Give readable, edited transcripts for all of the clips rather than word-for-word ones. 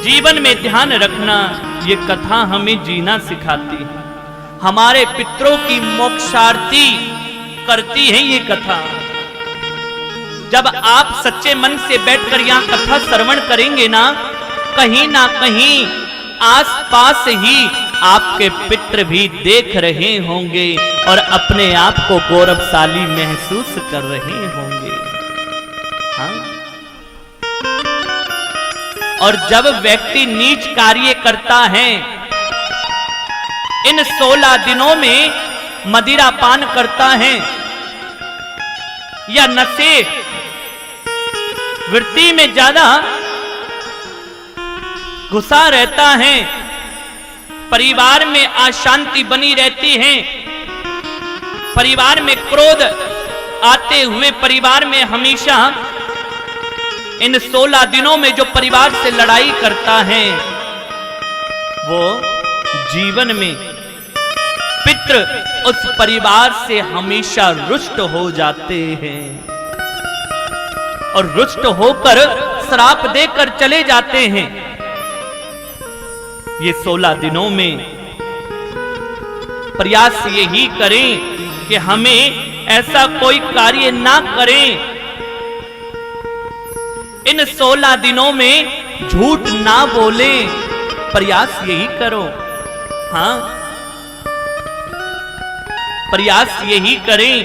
जीवन में ध्यान रखना, ये कथा हमें जीना सिखाती है। हमारे पितरों की मोक्षार्थी करती है ये कथा। जब आप सच्चे मन से बैठकर यहां कथा श्रवण करेंगे ना कहीं आसपास ही आपके पितर भी देख रहे होंगे और अपने आप को गौरवशाली महसूस कर रहे होंगे। हाँ? और जब व्यक्ति नीच कार्य करता है, इन 16 दिनों में मदिरा पान करता है या नशे वृत्ति में ज्यादा घुसा रहता है, परिवार में अशांति बनी रहती है, परिवार में क्रोध आते हुए परिवार में हमेशा इन 16 दिनों में जो परिवार से लड़ाई करता है, वो जीवन में पितृ उस परिवार से हमेशा रुष्ट हो जाते हैं और रुष्ट होकर श्राप देकर चले जाते हैं। ये 16 दिनों में प्रयास यही करें कि हमें ऐसा कोई कार्य ना करें। इन 16 दिनों में झूठ ना बोलें, प्रयास यही करो। हाँ, प्रयास यही करें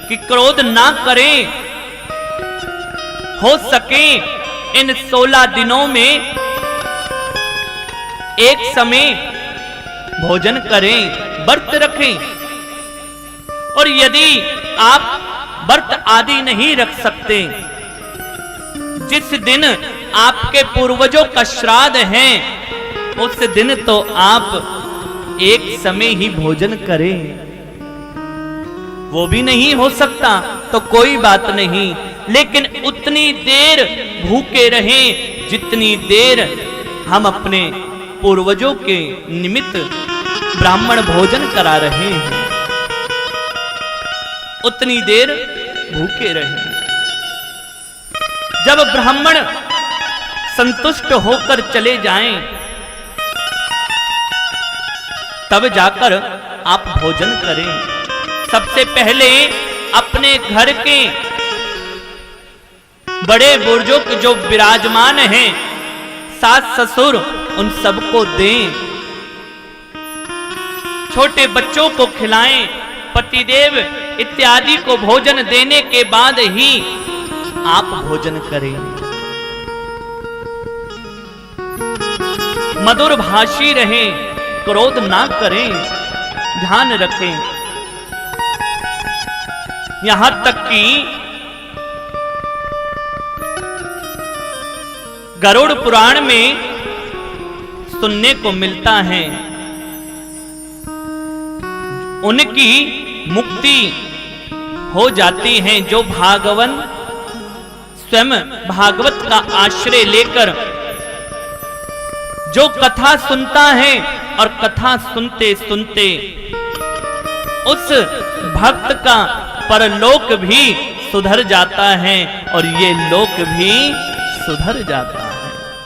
कि क्रोध ना करें। हो सके इन 16 दिनों में एक समय भोजन करें, व्रत रखें। और यदि आप व्रत आदि नहीं रख सकते, जिस दिन आपके पूर्वजों का श्राद्ध है उस दिन तो आप एक समय ही भोजन करें। वो भी नहीं हो सकता तो कोई बात नहीं, लेकिन उतनी देर भूखे रहें जितनी देर हम अपने पूर्वजों के निमित्त ब्राह्मण भोजन करा रहे हैं, उतनी देर भूखे रहें। जब ब्राह्मण संतुष्ट होकर चले जाएं, तब जाकर आप भोजन करें। सबसे पहले अपने घर के बड़े बुजुर्ग जो विराजमान हैं, सास ससुर, उन सबको दें। छोटे बच्चों को खिलाएं, पतिदेव इत्यादि को भोजन देने के बाद ही आप भोजन करें। मधुर भाषी रहें, क्रोध ना करें, ध्यान रखें। यहां तक कि गरुड़ पुराण में सुनने को मिलता है, उनकी मुक्ति हो जाती है जो भागवन स्वयं भागवत का आश्रय लेकर जो कथा सुनता है और कथा सुनते सुनते उस भक्त का परलोक भी सुधर जाता है और ये लोक भी सुधर जाता है।